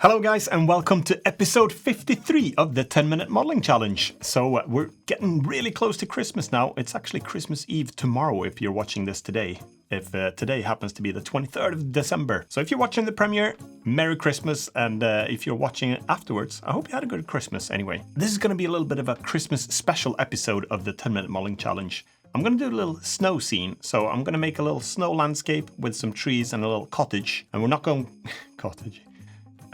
Hello guys and welcome to episode 53 of the 10-minute modeling challenge. So we're getting really close to Christmas now. It's actually Christmas Eve tomorrow if you're watching this today. If today happens to be the 23rd of December. So if you're watching the premiere, Merry Christmas, and if you're watching it afterwards, I hope you had a good Christmas anyway. This is going to be a little bit of a Christmas special episode of the 10-minute modeling challenge. I'm going to do a little snow scene, so I'm going to make a little snow landscape with some trees and a little cottage. And we're not going... cottage.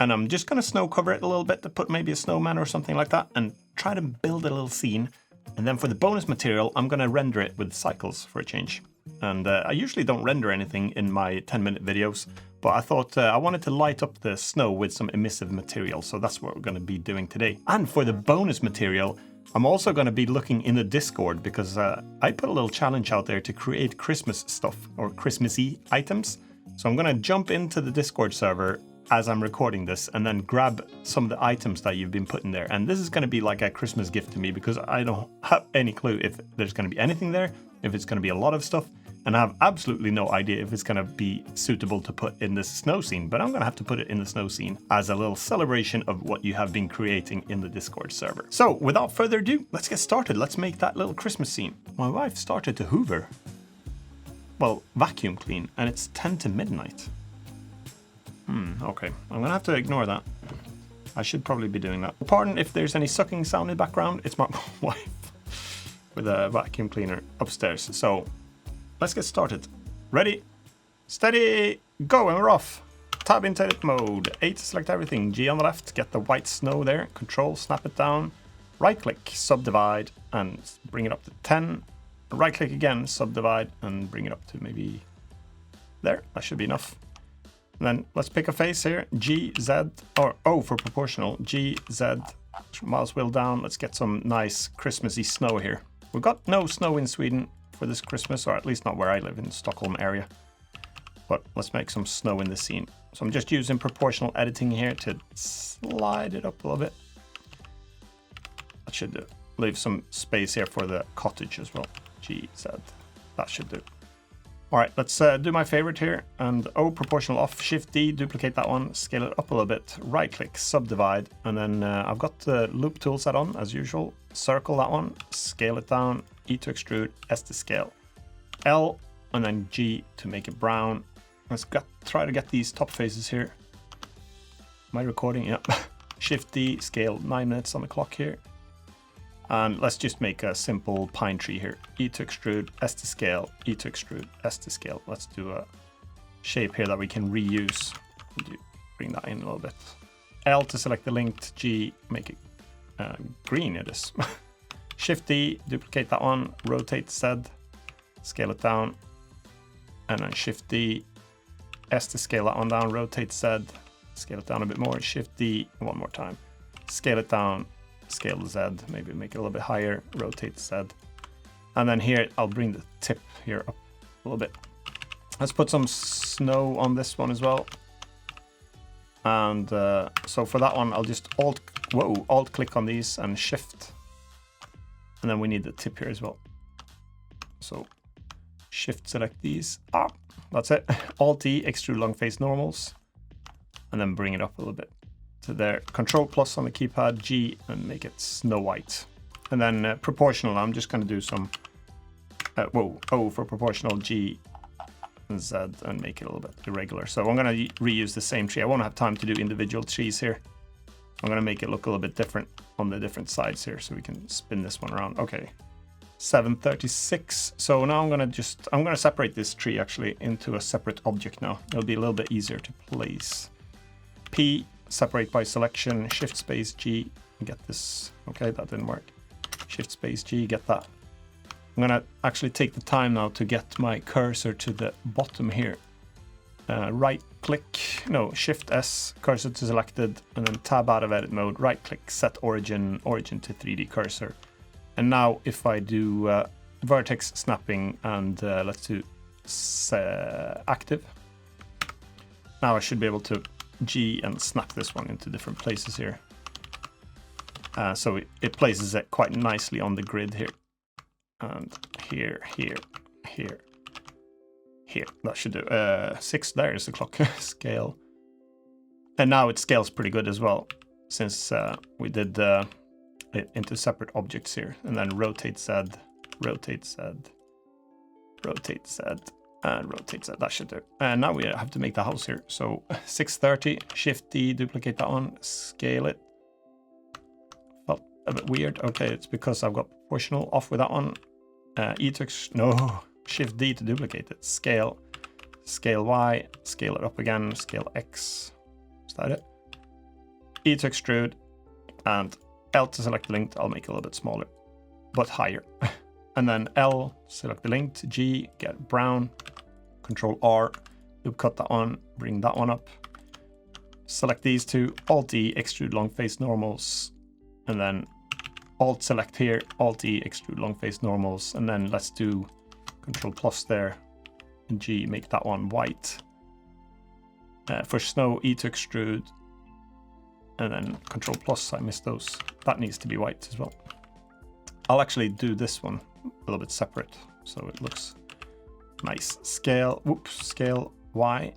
And I'm just going to snow cover it a little bit to put maybe a snowman or something like that and try to build a little scene. And then for the bonus material, I'm going to render it with cycles for a change. And I usually don't render anything in my 10-minute videos, but I thought I wanted to light up the snow with some emissive material. So that's what we're going to be doing today. And for the bonus material, I'm also going to be looking in the Discord because I put a little challenge out there to create Christmas stuff or Christmassy items. So I'm going to jump into the Discord server as I'm recording this and then grab some of the items that you've been putting there. And this is going to be like a Christmas gift to me because I don't have any clue if there's going to be anything there, if it's going to be a lot of stuff, and I have absolutely no idea if it's going to be suitable to put in this snow scene, but I'm going to have to put it in the snow scene as a little celebration of what you have been creating in the Discord server. So without further ado, let's get started. Let's make that little Christmas scene. My wife started to hoover. Well, vacuum clean, and it's 10 to midnight. Okay, I'm gonna have to ignore that. I should probably be doing that. Pardon if there's any sucking sound in the background, it's my wife with a vacuum cleaner upstairs. So let's get started. Ready, steady, go, and we're off. Tab into edit mode, A to select everything, G on the left, get the white snow there, Control, snap it down, right click, subdivide, and bring it up to 10. Right click again, subdivide, and bring it up to maybe there. That should be enough. And then let's pick a face here, G, Z, or O for proportional, G, Z, mouse wheel down. Let's get some nice Christmassy snow here. We've got no snow in Sweden for this Christmas, or at least not where I live in the Stockholm area. But let's make some snow in this scene. So I'm just using proportional editing here to slide it up a little bit. That should do. Leave some space here for the cottage as well, G, Z, that should do. All right, let's do my favorite here, and O proportional off, Shift D, duplicate that one, scale it up a little bit, right click, subdivide, and then I've got the loop tool set on as usual, circle that one, scale it down, E to extrude, S to scale, L, and then G to make it brown. Let's try to get these top faces here. Am I recording? Yeah. Shift D, scale 9 minutes on the clock here. And let's just make a simple pine tree here. E to extrude, S to scale, E to extrude, S to scale. Let's do a shape here that we can reuse. Bring that in a little bit. L to select the linked, G, make it green it is. Shift D, duplicate that one, rotate Z, scale it down. And then Shift D, S to scale that one down, rotate Z, scale it down a bit more, Shift D, one more time. Scale it down. Scale the Z, maybe make it a little bit higher, rotate the Z. And then here, I'll bring the tip here up a little bit. Let's put some snow on this one as well. And so for that one, I'll just alt click on these and shift. And then we need the tip here as well. So shift select these. That's it. Alt E, extrude long face normals. And then bring it up a little bit. To there, Control plus on the keypad, G, and make it Snow White. And then proportional, I'm just going to do some, O for proportional, G, and Z, and make it a little bit irregular. So I'm going to reuse the same tree. I won't have time to do individual trees here. I'm going to make it look a little bit different on the different sides here, so we can spin this one around. Okay, 736. So now I'm going to separate this tree actually into a separate object now. It'll be a little bit easier to place. P, separate by selection, Shift space G, get this. Okay, that didn't work. Shift space G, get that. I'm gonna actually take the time now to get my cursor to the bottom here. Right click, no, Shift S, cursor to selected, and then tab out of edit mode, right click, set origin to 3D cursor. And now if I do vertex snapping and let's do active. Now I should be able to G and snap this one into different places here. So it places it quite nicely on the grid here. And here. That should do. 6, there is the clock scale. And now it scales pretty good as well, since we did it into separate objects here. And then rotate Z, rotate Z, rotate Z, and rotate Z. That should do. And now we have to make the house here. So 630, Shift D, duplicate that one, scale it. Felt a bit weird. Okay, it's because I've got proportional off with that one. E to no, Shift D to duplicate it. Scale, scale Y, scale it up again, scale X. Is that it? E to extrude, and L to select the linked. I'll make it a little bit smaller, but higher. And then L, select the linked. G, get brown. Control R, loop cut that one, bring that one up. Select these two. Alt E, extrude long face normals, and then Alt select here. Alt E, extrude long face normals, and then let's do Control plus there. And G, make that one white. For snow, E to extrude, and then Control plus, I missed those. That needs to be white as well. I'll actually do this one a little bit separate, so it looks nice. Scale, whoops, scale Y.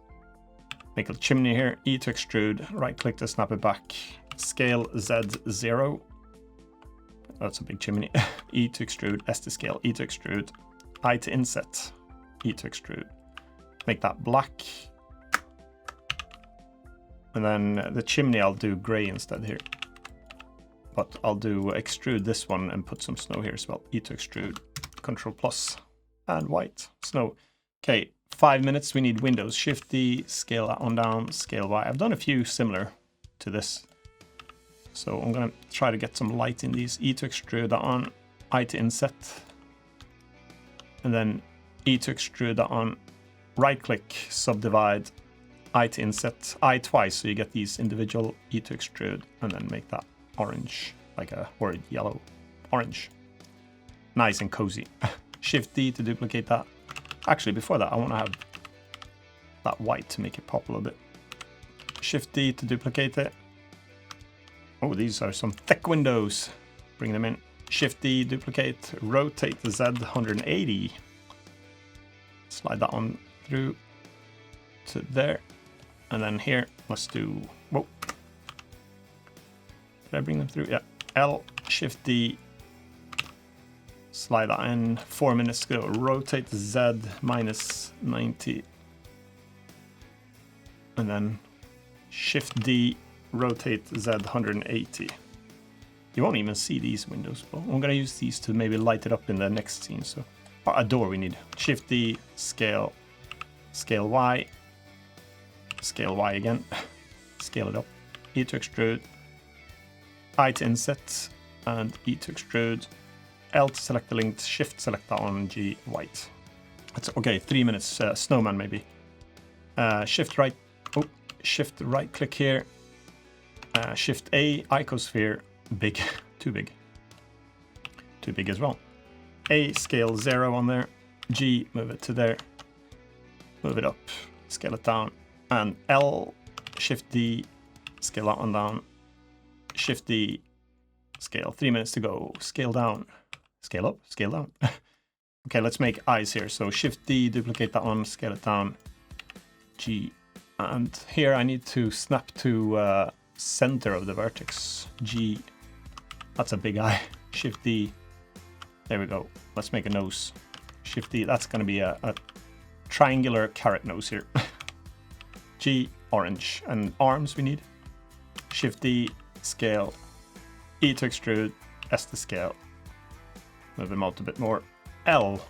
Make a chimney here, E to extrude, right click to snap it back. Scale Z0. That's a big chimney. E to extrude, S to scale, E to extrude, I to inset, E to extrude. Make that black. And then the chimney I'll do gray instead here. But I'll do extrude this one and put some snow here as well. E to extrude, Control plus, and white, snow. Okay, 5 minutes, we need windows. Shift D, scale that one down, scale Y. I've done a few similar to this. So I'm gonna try to get some light in these. E to extrude that on, I to inset. And then E to extrude that on, right click, subdivide, I to inset, I twice, so you get these individual. E to extrude, and then make that orange, like a, or yellow, orange. Nice and cozy. Shift D to duplicate that. Actually, before that, I want to have that white to make it pop a little bit. Shift D to duplicate it. Oh, these are some thick windows. Bring them in. Shift D, duplicate, rotate the Z 180. Slide that one through to there. And then here, let's do, whoa. Did I bring them through? Yeah. L, Shift D, slide that in. 4 minutes to go. Rotate the Z minus 90. And then Shift D, rotate Z 180. You won't even see these windows. Well, I'm gonna use these to maybe light it up in the next scene. So, a door we need. Shift D, scale, scale Y, scale Y again, scale it up. E to extrude, I to inset, and E to extrude. L to select the linked, Shift select that one, G white. That's okay. 3 minutes. Snowman maybe. Shift right. Oh, Shift right click here. Shift A, icosphere, big, too big as well. A, scale 0 on there. G, move it to there. Move it up, scale it down. And L, Shift D, scale that one down. Shift D, scale. 3 minutes to go. Scale down, scale up, scale down. Okay, let's make eyes here. So Shift D, duplicate that one, scale it down. G, and here I need to snap to center of the vertex. G, that's a big eye. Shift D, there we go. Let's make a nose. Shift D, that's going to be a triangular carrot nose here. G, orange, and arms we need. Shift D, scale, E to extrude, S to scale. Move them out a bit more. L,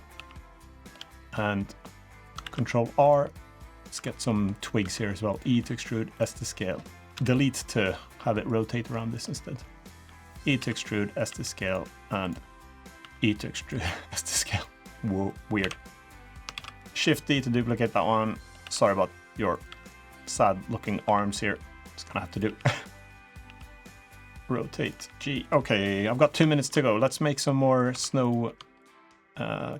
and Control R. Let's get some twigs here as well. E to extrude, S to scale. Delete to have it rotate around this instead. E to extrude, S to scale, and E to extrude, S to scale. Whoa, weird. Shift D to duplicate that one. Sorry about your sad looking arms here. Just gonna have to do. Rotate G. Okay, I've got 2 minutes to go. Let's make some more snow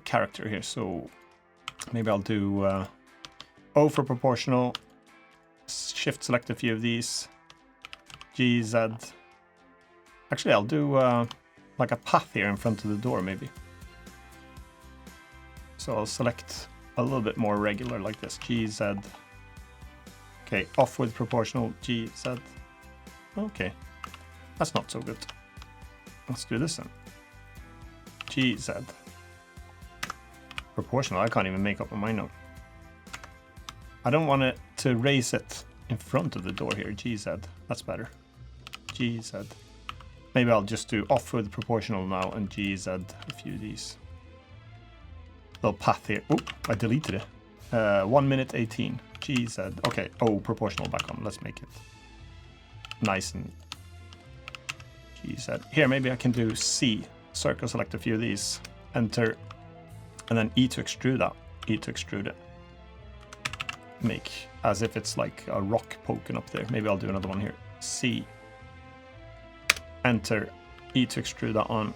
character here. So maybe I'll do O for proportional. Shift select a few of these. G, Z. Actually, I'll do like a path here in front of the door maybe. So I'll select a little bit more regular like this. G, Z. Okay, off with proportional GZ. Okay, that's not so good. Let's do this then. GZ. Proportional, I can't even make up my mind now. I don't want it to raise it in front of the door here. GZ, that's better. GZ. Maybe I'll just do off with proportional now and GZ a few of these. Little path here. Oh, I deleted it. 1 minute 18. GZ. Okay. Oh, proportional back on. Let's make it nice and GZ. Here, maybe I can do C. Circle select a few of these. Enter. And then E to extrude that. E to extrude it. Make as if it's like a rock poking up there. Maybe I'll do another one here. C. Enter. E to extrude that on.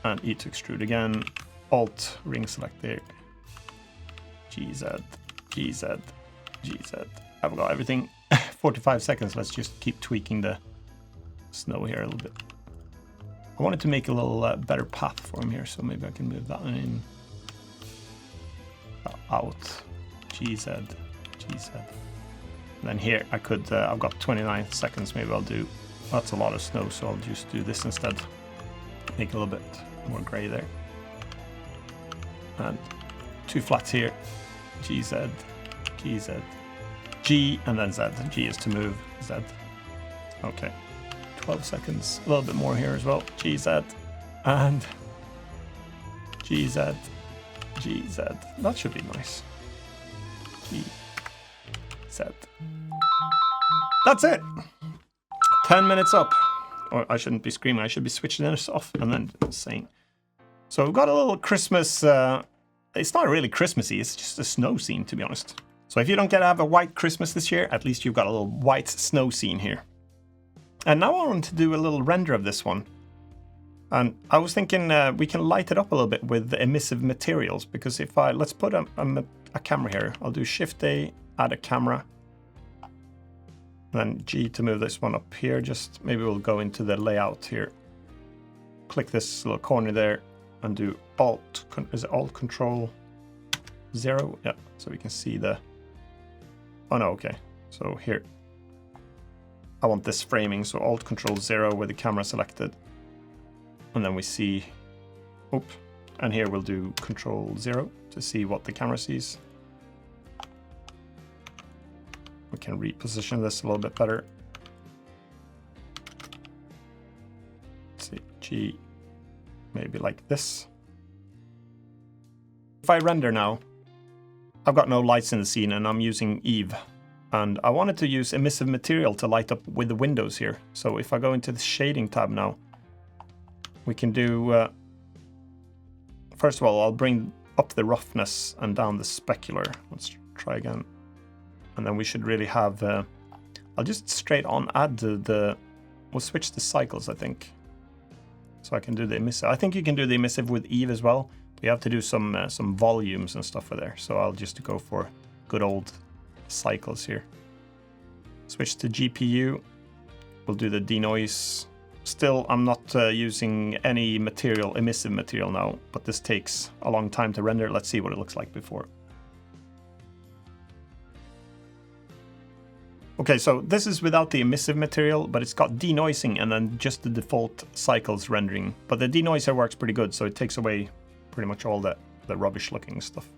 And E to extrude again. Alt. Ring select there. GZ. GZ. GZ. I've got everything. 45 seconds. Let's just keep tweaking the snow here a little bit. I wanted to make a little better path for him here, so maybe I can move that one in. Out. GZ. GZ. And then here I could, I've got 29 seconds, maybe I'll do, that's a lot of snow, so I'll just do this instead. Make a little bit more gray there. And 2 flats here. GZ. GZ. G and then Z. G is to move. Z. Okay. 12 seconds. A little bit more here as well. GZ. And GZ. GZ. That should be nice. GZ. That's it. 10 minutes up. Or I shouldn't be screaming. I should be switching this off and then saying. So we've got a little Christmas. It's not really Christmassy. It's just a snow scene, to be honest. So if you don't get to have a white Christmas this year, at least you've got a little white snow scene here. And now I want to do a little render of this one. And I was thinking we can light it up a little bit with emissive materials, because if let's put a camera here. I'll do Shift A, add a camera. And then G to move this one up here. Just maybe we'll go into the layout here. Click this little corner there and do Alt, is it Alt Control 0? Yeah, so we can see the, oh no, okay. So here, I want this framing, so Alt Control 0 with the camera selected. And then we see, oops, and here we'll do Control 0 to see what the camera sees. We can reposition this a little bit better. Let's see, G, maybe like this. If I render now, I've got no lights in the scene and I'm using Eve. And I wanted to use emissive material to light up with the windows here. So if I go into the shading tab now, we can do, first of all, I'll bring up the roughness and down the specular. Let's try again. And then we should really have, I'll just straight on add we'll switch the cycles, I think. So I can do the emissive. I think you can do the emissive with Eve as well. We have to do some volumes and stuff for there. So I'll just go for good old cycles here. Switch to GPU. We'll do the denoise. Still, I'm not using any material, emissive material now, but this takes a long time to render. Let's see what it looks like before. Okay, so this is without the emissive material, but it's got denoising and then just the default cycles rendering. But the denoiser works pretty good, so it takes away pretty much all the rubbish looking stuff.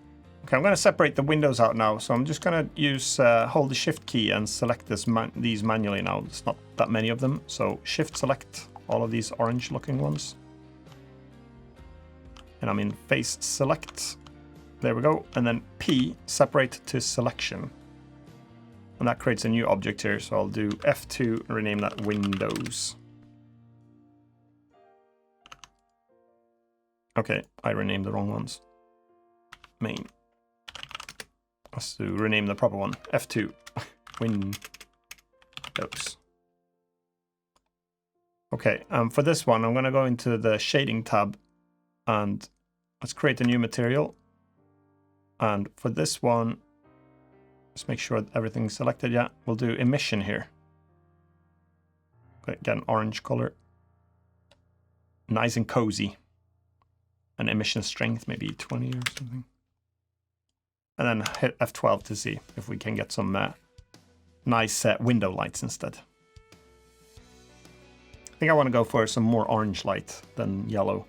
Okay, I'm going to separate the windows out now, so I'm just going to use hold the Shift key and select these manually now. It's not that many of them, so Shift select all of these orange looking ones. And I'm in face select. There we go. And then P, separate to selection. And that creates a new object here, so I'll do F2 and rename that Windows. Okay, I renamed the wrong ones. Main. Let's do rename the proper one. F2. Windows. Okay, for this one, I'm going to go into the shading tab and let's create a new material. And for this one, let's make sure that everything's selected. Yeah, we'll do emission here. Okay, get an orange color. Nice and cozy. And emission strength, maybe 20 or something. And then hit F12 to see if we can get some nice window lights instead. I think I want to go for some more orange light than yellow.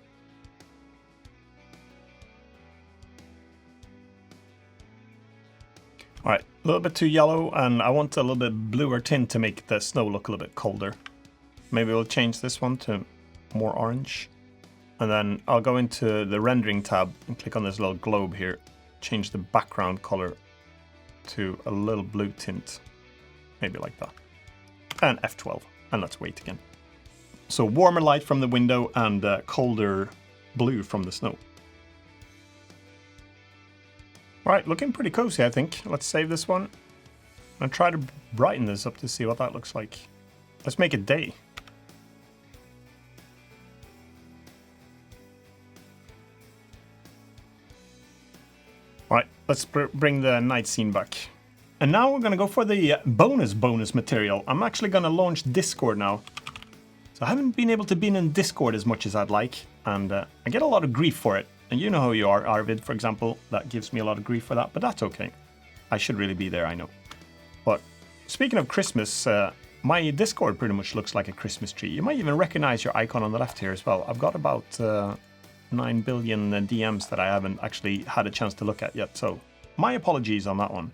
All right, a little bit too yellow, and I want a little bit bluer tint to make the snow look a little bit colder. Maybe we'll change this one to more orange. And then I'll go into the rendering tab and click on this little globe here. Change the background color to a little blue tint. Maybe like that. And F12. And let's wait again. So warmer light from the window and colder blue from the snow. Right, looking pretty cozy, I think. Let's save this one. And try to brighten this up to see what that looks like. Let's make it day. Right, let's bring the night scene back. And now we're going to go for the bonus material. I'm actually going to launch Discord now. So I haven't been able to be in Discord as much as I'd like. And I get a lot of grief for it. And you know how you are, Arvid, for example. That gives me a lot of grief for that, but that's okay. I should really be there, I know. But speaking of Christmas, my Discord pretty much looks like a Christmas tree. You might even recognize your icon on the left here as well. I've got about 9 billion DMs that I haven't actually had a chance to look at yet. So my apologies on that one.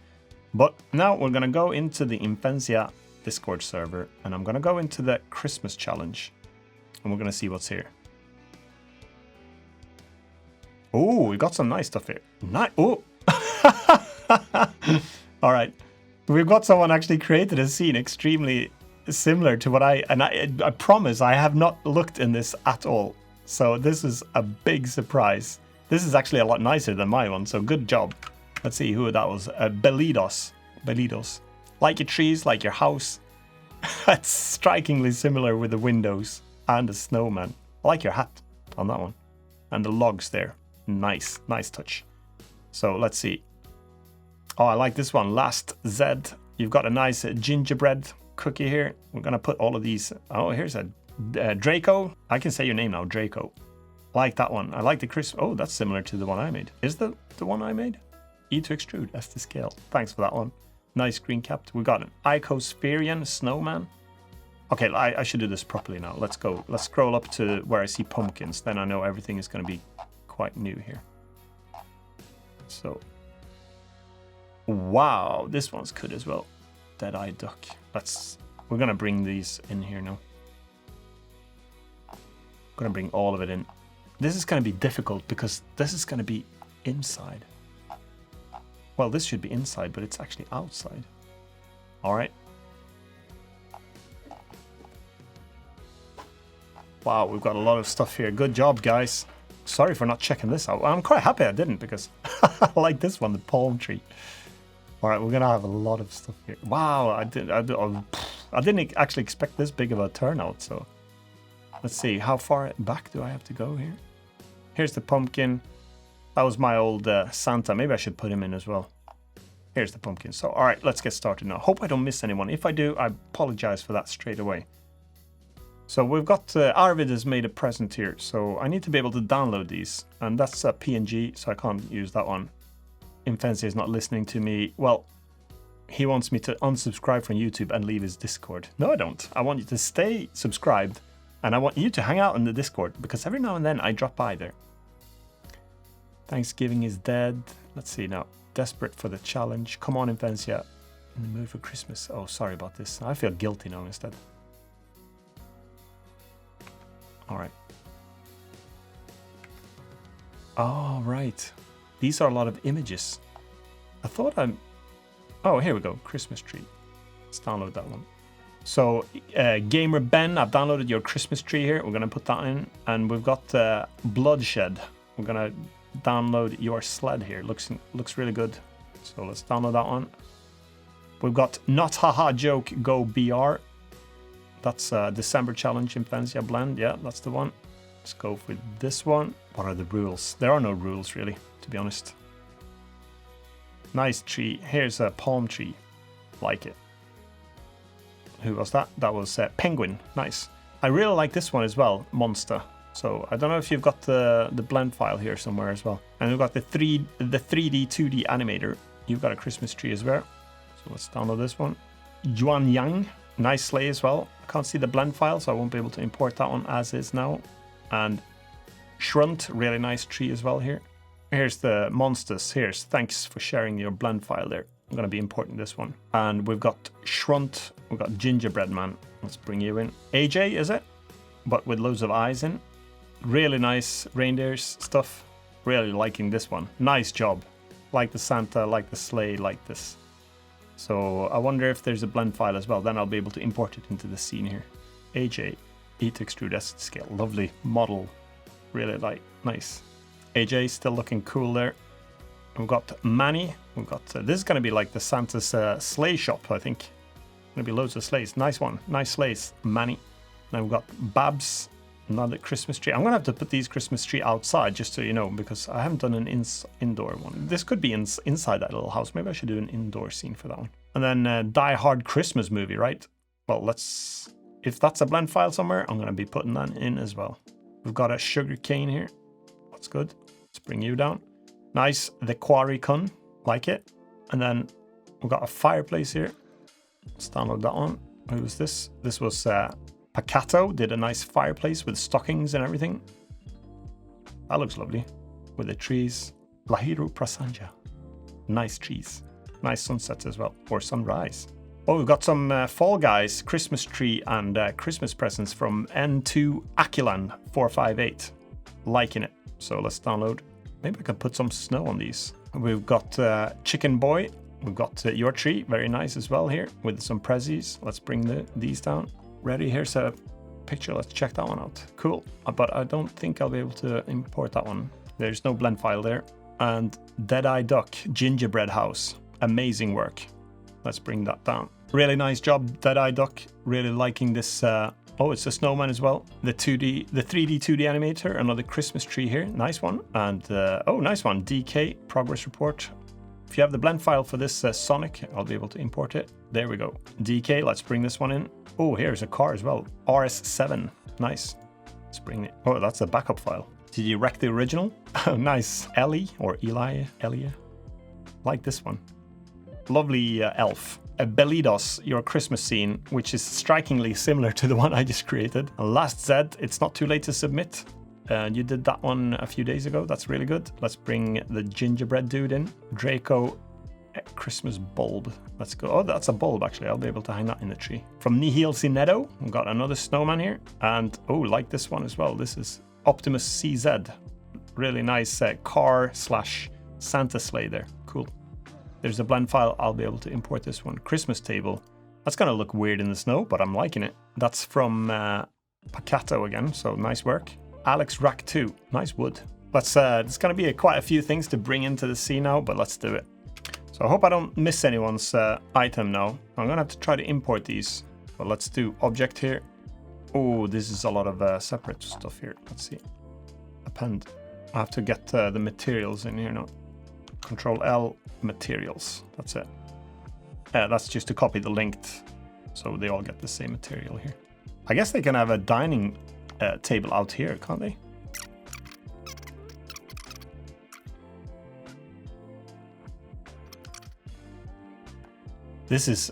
But now we're going to go into the Imphenzia Discord server. And I'm going to go into the Christmas challenge. And we're going to see what's here. Oh, we got some nice stuff here. Oh. All right. We've got someone actually created a scene extremely similar to what I promise I have not looked in this at all. So this is a big surprise. This is actually a lot nicer than my one, so good job. Let's see who that was. Belidos. Like your trees, like your house. That's strikingly similar with the windows and the snowman. I like your hat on that one. And the logs there. Nice touch. So let's see. Oh, I like this one. Last Z. You've got a nice gingerbread cookie here. We're going to put all of these. Oh, here's a Draco. I can say your name now, Draco. I like that one. I like the crisp. Oh, that's similar to the one I made. Is the one I made? E to extrude, S to scale. Thanks for that one. Nice green capped. We got an Icospherian snowman. Okay, I should do this properly now. Let's go. Let's scroll up to where I see pumpkins. Then I know everything is going to be quite new here. So, wow, this one's good as well. Dead-eyed duck. We're going to bring these in here now. I'm going to bring all of it in. This is going to be difficult because this is going to be inside. Well, this should be inside, but it's actually outside. All right. Wow, we've got a lot of stuff here. Good job, guys. Sorry for not checking this out. I'm quite happy I didn't because I like this one, the palm tree. All right, we're going to have a lot of stuff here. Wow, I didn't actually expect this big of a turnout, so... Let's see, how far back do I have to go here? Here's the pumpkin. That was my old Santa. Maybe I should put him in as well. Here's the pumpkin. So, all right, let's get started now. Hope I don't miss anyone. If I do, I apologize for that straight away. So we've got, Arvid has made a present here. So I need to be able to download these. And that's a PNG, so I can't use that one. Imphenzia is not listening to me. Well, he wants me to unsubscribe from YouTube and leave his Discord. No, I don't. I want you to stay subscribed. And I want you to hang out in the Discord, because every now and then I drop by there. Thanksgiving is dead. Let's see now. Desperate for the challenge. Come on, Imphenzia. In the mood for Christmas. Oh, sorry about this. I feel guilty now instead. All right. Oh, right. These are a lot of images. I thought Oh, here we go. Christmas tree. Let's download that one. So, Gamer Ben, I've downloaded your Christmas tree here. We're going to put that in. And we've got Bloodshed. We're going to download your sled here. Looks really good. So, let's download that one. We've got Not Haha Joke Go BR. That's December Challenge Imphenzia Blend. Yeah, that's the one. Let's go with this one. What are the rules? There are no rules, really, to be honest. Nice tree. Here's a palm tree. Like it. Who was that? That was Penguin. Nice. I really like this one as well, Monster. So I don't know if you've got the blend file here somewhere as well. And we've got the 3D 2D animator. You've got a Christmas tree as well. So let's download this one. Yuan Yang, nice sleigh as well. I can't see the blend file, so I won't be able to import that one as is now. And Shrunt, really nice tree as well here. Here's the monsters. Here's thanks for sharing your blend file there. I'm going to be importing this one. And we've got Shrunt, we've got Gingerbread Man. Let's bring you in. AJ, is it? But with loads of eyes in. Really nice reindeers stuff. Really liking this one. Nice job. Like the Santa, like the sleigh, like this. So I wonder if there's a blend file as well. Then I'll be able to import it into the scene here. AJ, heat extrude S scale. Lovely model. Really like, nice. AJ still looking cool there. We've got Manny. We've got, this is going to be like the Santa's sleigh shop, I think. Going to be loads of sleighs. Nice one. Nice sleighs. Manny. Now we've got Babs. Another Christmas tree. I'm going to have to put these Christmas tree outside, just so you know, because I haven't done an indoor one. This could be inside that little house. Maybe I should do an indoor scene for that one. And then Die Hard Christmas movie, right? Well, let's... If that's a blend file somewhere, I'm going to be putting that in as well. We've got a sugar cane here. That's good. Let's bring you down. Nice. The Quarry Kun. Like it. And then we've got a fireplace here. Let's download that one. Who was this? This was... Pakato did a nice fireplace with stockings and everything. That looks lovely. With the trees. Lahiru Prasanja. Nice trees. Nice sunsets as well. Or sunrise. Oh, we've got some Fall Guys Christmas tree and Christmas presents from N2 Akilan 458. Liking it. So let's download. Maybe I could put some snow on these. We've got Chicken Boy. We've got your tree. Very nice as well here. With some prezzies. Let's bring these down. Ready, here's a picture, let's check that one out. Cool, but I don't think I'll be able to import that one. There's no blend file there. And Deadeye Duck, Gingerbread House, amazing work. Let's bring that down. Really nice job, Deadeye Duck. Really liking this, oh, it's a snowman as well. The 3D 2D animator, another Christmas tree here, nice one. And, oh, nice one, DK, progress report. If you have the blend file for this Sonic, I'll be able to import it. There we go. DK, let's bring this one in. Oh, here's a car as well. RS7. Nice. Let's bring it. Oh, that's a backup file. Did you wreck the original? Oh, nice. Ellie or Elia. Like this one. Lovely elf. A Belidos, your Christmas scene, which is strikingly similar to the one I just created. And last Zed, it's not too late to submit. You did that one a few days ago. That's really good. Let's bring the gingerbread dude in. Draco Christmas bulb. Let's go. Oh, that's a bulb, actually. I'll be able to hang that in the tree. From Nihil Cinedo, we've got another snowman here. And, oh, like this one as well. This is Optimus CZ. Really nice car / Santa sleigh there. Cool. There's a blend file. I'll be able to import this one. Christmas table. That's going to look weird in the snow, but I'm liking it. That's from Pakato again, so nice work. Alex Rack 2. Nice wood. Let's, there's going to be quite a few things to bring into the scene now, but let's do it. So I hope I don't miss anyone's item now. I'm going to have to try to import these. But let's do object here. Oh, this is a lot of separate stuff here. Let's see. Append. I have to get the materials in here now. Control L, materials. That's it. That's just to copy the linked, so they all get the same material here. I guess they can have a dining table out here, can't they? This is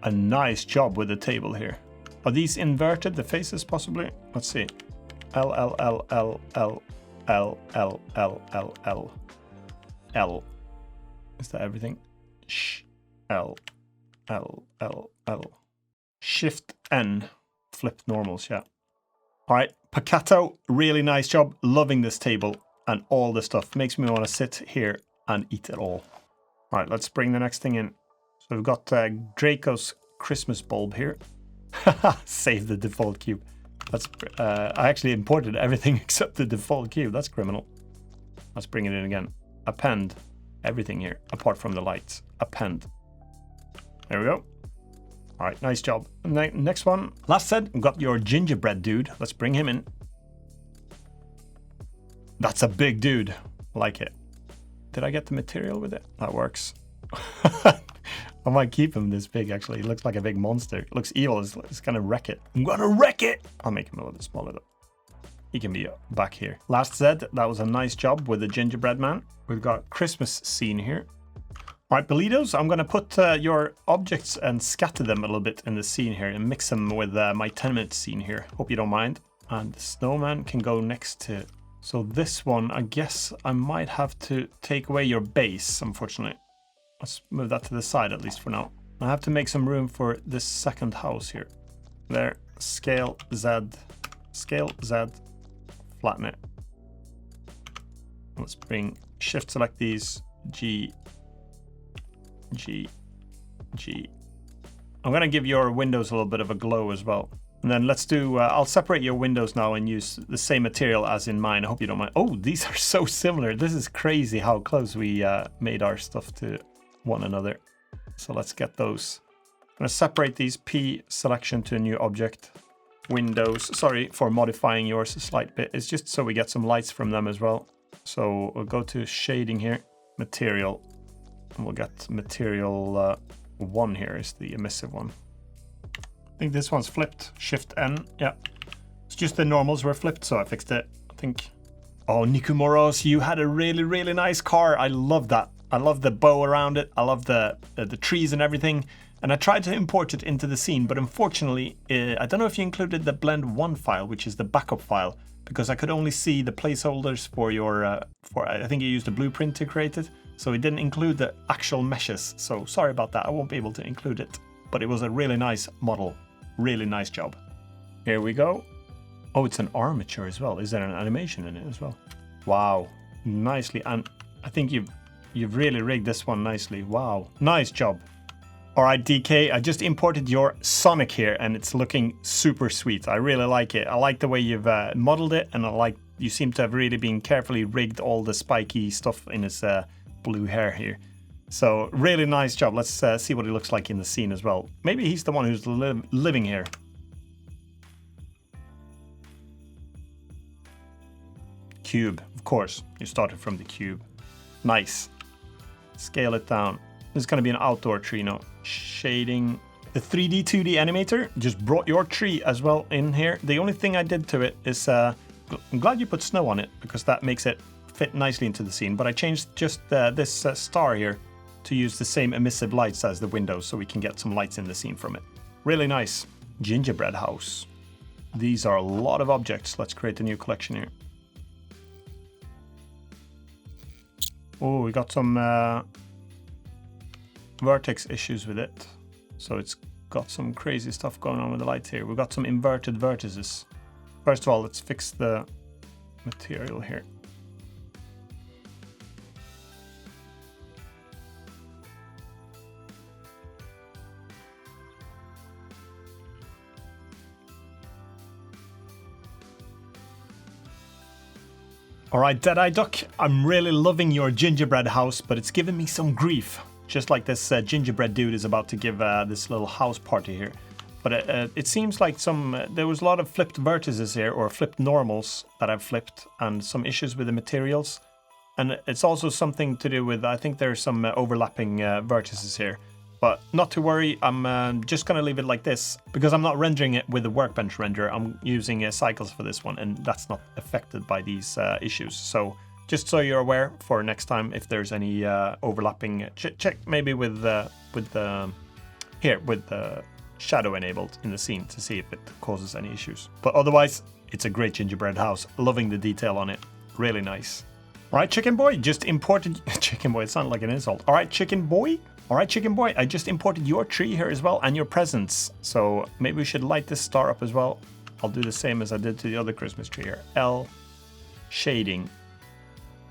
a nice job with the table here. Are these inverted, the faces possibly? Let's see. L, L, L, L, L, L, L, L, L, L, L. Is that everything? Sh, L, L, L, L. Shift N, flip normals, yeah. All right, Pakato, really nice job. Loving this table and all the stuff. Makes me want to sit here and eat it all. All right, let's bring the next thing in. So we've got Draco's Christmas bulb here. Save the default cube. That's I actually imported everything except the default cube. That's criminal. Let's bring it in again. Append everything here apart from the lights. Append. There we go. All right, nice job. Next one. Last set, we've got your gingerbread dude. Let's bring him in. That's a big dude. Like it. Did I get the material with it? That works. I might keep him this big, actually. He looks like a big monster. It looks evil. It's gonna wreck it. I'm gonna wreck it! I'll make him a little bit smaller, though. He can be back here. Last Zed, that was a nice job with the gingerbread man. We've got Christmas scene here. All right, Bolitos, I'm going to put your objects and scatter them a little bit in the scene here and mix them with my 10-minute scene here. Hope you don't mind. And the snowman can go next to... So this one, I guess I might have to take away your base, unfortunately. Let's move that to the side at least for now. I have to make some room for this second house here. There, scale Z, flatten it. Let's bring, shift select these, G. I'm gonna give your windows a little bit of a glow as well. And then let's do, I'll separate your windows now and use the same material as in mine. I hope you don't mind. Oh, these are so similar. This is crazy how close we made our stuff to one another. So let's get those. I'm gonna separate these P selection to a new object. Windows, sorry for modifying yours a slight bit. It's just so we get some lights from them as well. So we'll go to shading here, material. And we'll get material 1 here is the emissive one. I think this one's flipped. Shift N. Yeah. It's just the normals were flipped, so I fixed it, I think. Oh, Nikumoros, you had a really, really nice car. I love that. I love the bow around it. I love the trees and everything. And I tried to import it into the scene, but unfortunately, I don't know if you included the blend 1 file, which is the backup file, because I could only see the placeholders for your, I think you used a blueprint to create it. So it didn't include the actual meshes. So sorry about that. I won't be able to include it. But it was a really nice model. Really nice job. Here we go. Oh, it's an armature as well. Is there an animation in it as well? Wow. Nicely. And I think you've really rigged this one nicely. Wow. Nice job. All right, DK, I just imported your Sonic here and it's looking super sweet. I really like it. I like the way you've modeled it, and I like you seem to have really been carefully rigged all the spiky stuff in his blue hair here. So really nice job. Let's see what he looks like in the scene as well. Maybe he's the one who's living here. Cube, of course. You started from the cube. Nice. Scale it down. This is going to be an outdoor tree now. Shading. The 3D 2D animator just brought your tree as well in here. The only thing I did to it is, I'm glad you put snow on it because that makes it fit nicely into the scene. But I changed just this star here to use the same emissive lights as the windows so we can get some lights in the scene from it. Really nice. Gingerbread house. These are a lot of objects. Let's create a new collection here. Oh, we got some Vertex issues with it. So it's got some crazy stuff going on with the lights here. We've got some inverted vertices. First of all, let's fix the material here. All right, Deadeye Duck, I'm really loving your gingerbread house, but it's giving me some grief. Just like this gingerbread dude is about to give this little house party here. But it seems like there was a lot of flipped vertices here, or flipped normals that I've flipped, and some issues with the materials. And it's also something to do with, I think there's some overlapping vertices here. But not to worry, I'm just going to leave it like this, because I'm not rendering it with the Workbench renderer. I'm using cycles for this one, and that's not affected by these issues. So just so you're aware for next time, if there's any overlapping, check maybe with the shadow enabled in the scene to see if it causes any issues. But otherwise, it's a great gingerbread house. Loving the detail on it. Really nice. All right, Chicken Boy, just imported... Chicken Boy, it sounded like an insult. All right, Chicken Boy. All right, Chicken Boy, I just imported your tree here as well and your presents. So maybe we should light this star up as well. I'll do the same as I did to the other Christmas tree here. L, shading.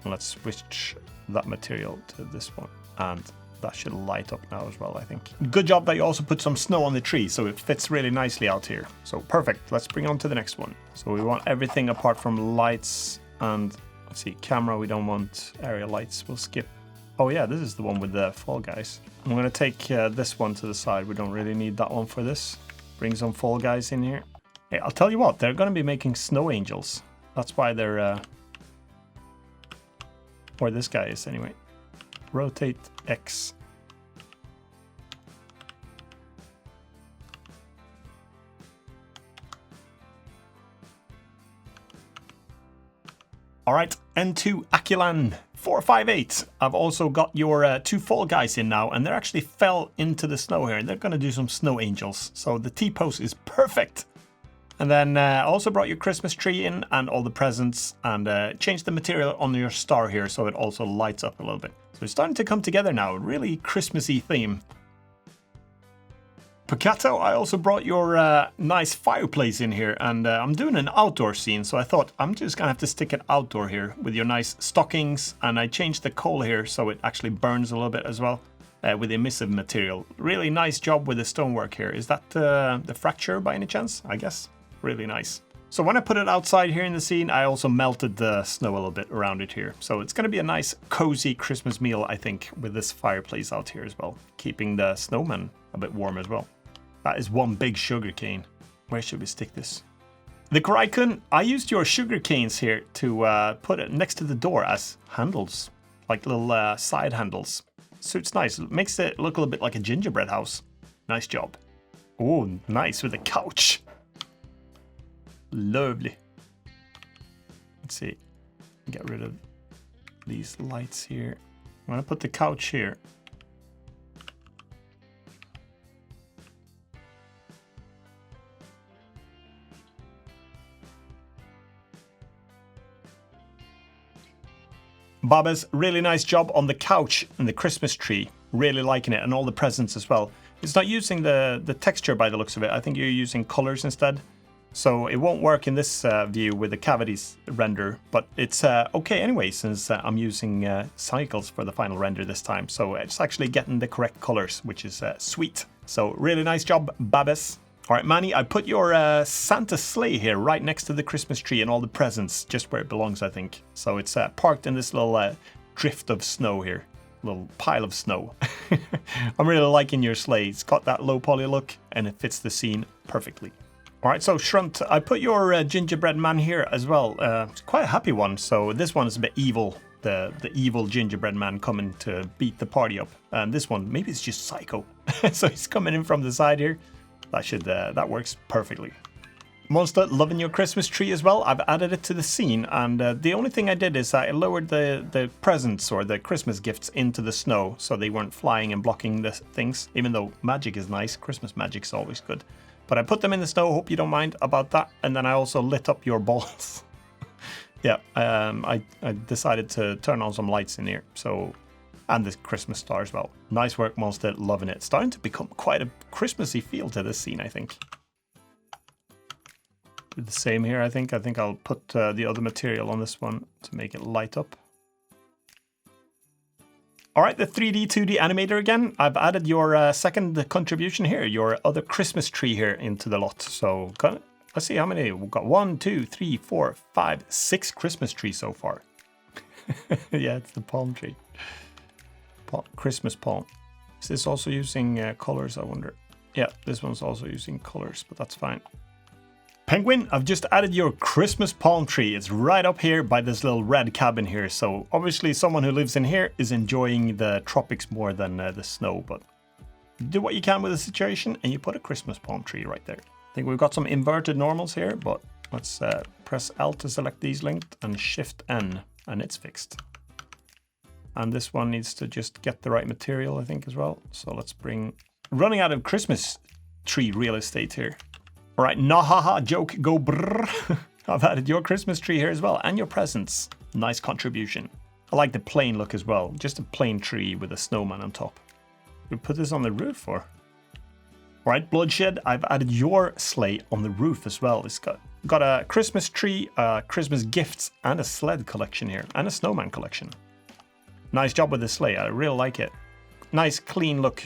And let's switch that material to this one. And that should light up now as well, I think. Good job that you also put some snow on the tree, so it fits really nicely out here. So perfect, let's bring on to the next one. So we want everything apart from lights and, let's see, camera, we don't want area lights, we'll skip. Oh yeah, this is the one with the Fall Guys. I'm gonna take this one to the side. We don't really need that one for this. Bring some Fall Guys in here. Hey, I'll tell you what, they're gonna be making snow angels. That's why they're, where this guy is anyway. Rotate X. All right, N2 Akilan 458. I've also got your 2 Fall Guys in now, and they actually fell into the snow here. They're going to do some snow angels, so the T-pose is perfect. And then I also brought your Christmas tree in and all the presents, and changed the material on your star here so it also lights up a little bit. So it's starting to come together now, really Christmassy theme. Picato, I also brought your nice fireplace in here, and I'm doing an outdoor scene, so I thought I'm just gonna have to stick it outdoor here with your nice stockings, and I changed the coal here so it actually burns a little bit as well with emissive material. Really nice job with the stonework here. Is that the fracture by any chance? I guess. Really nice. So when I put it outside here in the scene, I also melted the snow a little bit around it here. So it's gonna be a nice cozy Christmas meal, I think, with this fireplace out here as well, keeping the snowman a bit warm as well. That is one big sugar cane. Where should we stick this? The Kraikun, I used your sugar canes here to put it next to the door as handles, like little side handles. So it's nice. It makes it look a little bit like a gingerbread house. Nice job. Oh, nice with the couch. Lovely. Let's see. Get rid of these lights here. I'm gonna put the couch here. Baba's really nice job on the couch and the Christmas tree. Really liking it, and all the presents as well. It's not using the texture by the looks of it. I think you're using colors instead. So it won't work in this view with the cavities render, but it's okay anyway, since I'm using cycles for the final render this time. So it's actually getting the correct colors, which is sweet. So really nice job, Babes. All right, Manny, I put your Santa sleigh here right next to the Christmas tree and all the presents, just where it belongs, I think. So it's parked in this little drift of snow here, little pile of snow. I'm really liking your sleigh. It's got that low poly look and it fits the scene perfectly. All right, so Shrunt, I put your gingerbread man here as well. It's quite a happy one. So this one is a bit evil, the evil gingerbread man coming to beat the party up. And this one, maybe it's just psycho. So he's coming in from the side here. That works perfectly. Monster, loving your Christmas tree as well. I've added it to the scene, and the only thing I did is I lowered the presents or the Christmas gifts into the snow so they weren't flying and blocking the things. Even though magic is nice, Christmas magic's always good. But I put them in the snow, hope you don't mind about that. And then I also lit up your balls. Yeah, I decided to turn on some lights in here. So, and this Christmas star as well. Nice work, Monster, loving it. Starting to become quite a Christmassy feel to this scene, I think. Do the same here, I think. I think I'll put the other material on this one to make it light up. All right, the 3D, 2D animator again. I've added your second contribution here, your other Christmas tree here into the lot. So let's see how many. We've got 1, 2, 3, 4, 5, 6 Christmas trees so far. Yeah, it's the palm tree. Christmas palm. Is this also using colors, I wonder? Yeah, this one's also using colors, but that's fine. Penguin, I've just added your Christmas palm tree. It's right up here by this little red cabin here. So obviously someone who lives in here is enjoying the tropics more than the snow, but do what you can with the situation and you put a Christmas palm tree right there. I think we've got some inverted normals here, but let's press L to select these linked and Shift N and it's fixed. And this one needs to just get the right material, I think, as well. So let's running out of Christmas tree real estate here. All right, nahaha joke, go brrr. I've added your Christmas tree here as well and your presents. Nice contribution. I like the plain look as well. Just a plain tree with a snowman on top. We put this on the roof or? All right, Bloodshed, I've added your sleigh on the roof as well. It's got a Christmas tree, Christmas gifts and a sled collection here and a snowman collection. Nice job with the sleigh. I really like it. Nice, clean look.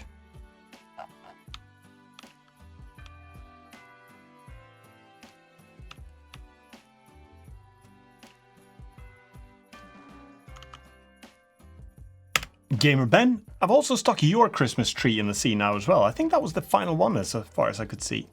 Gamer Ben, I've also stuck your Christmas tree in the scene now as well. I think that was the final one as far as I could see.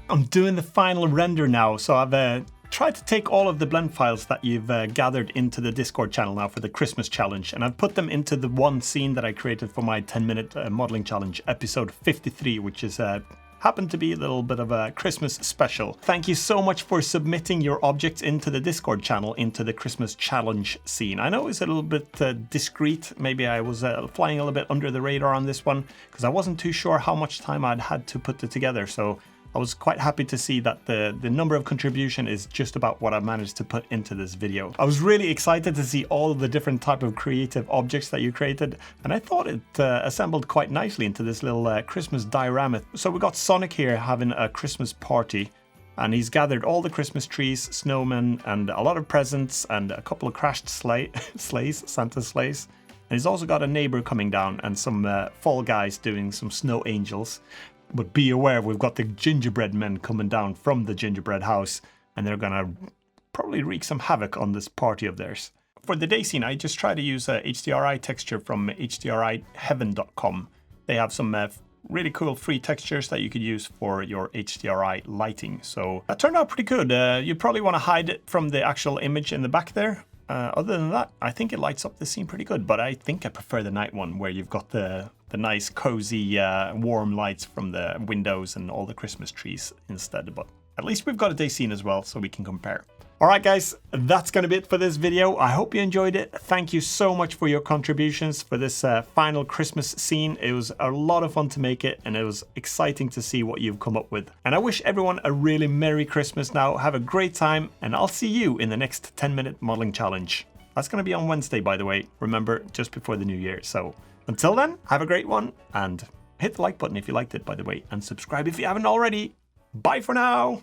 I'm doing the final render now, so I've tried to take all of the blend files that you've gathered into the Discord channel now for the Christmas challenge, and I've put them into the one scene that I created for my 10-minute modeling challenge, episode 53, which is happened to be a little bit of a Christmas special. Thank you so much for submitting your objects into the Discord channel, into the Christmas challenge scene. I know it's a little bit discreet. Maybe I was flying a little bit under the radar on this one because I wasn't too sure how much time I'd had to put it together. So I was quite happy to see that the number of contribution is just about what I managed to put into this video. I was really excited to see all of the different type of creative objects that you created, and I thought it assembled quite nicely into this little Christmas diorama. So we got Sonic here having a Christmas party, and he's gathered all the Christmas trees, snowmen, and a lot of presents, and a couple of crashed sleighs, Santa sleighs. And he's also got a neighbor coming down and some fall guys doing some snow angels. But be aware, we've got the gingerbread men coming down from the gingerbread house, and they're gonna probably wreak some havoc on this party of theirs. For the day scene, I just try to use a HDRI texture from hdriheaven.com. They have some really cool free textures that you could use for your HDRI lighting. So that turned out pretty good. You probably want to hide it from the actual image in the back there. Other than that, I think it lights up the scene pretty good, but I think I prefer the night one where you've got the nice cozy warm lights from the windows and all the Christmas trees instead. But at least we've got a day scene as well, so we can compare. All right, guys, that's going to be it for this video. I hope you enjoyed it. Thank you so much for your contributions for this final Christmas scene. It was a lot of fun to make it, and it was exciting to see what you've come up with. And I wish everyone a really Merry Christmas now. Have a great time, and I'll see you in the next 10-minute modeling challenge. That's going to be on Wednesday, by the way. Remember, just before the new year. So until then, have a great one, and hit the like button if you liked it, by the way, and subscribe if you haven't already. Bye for now.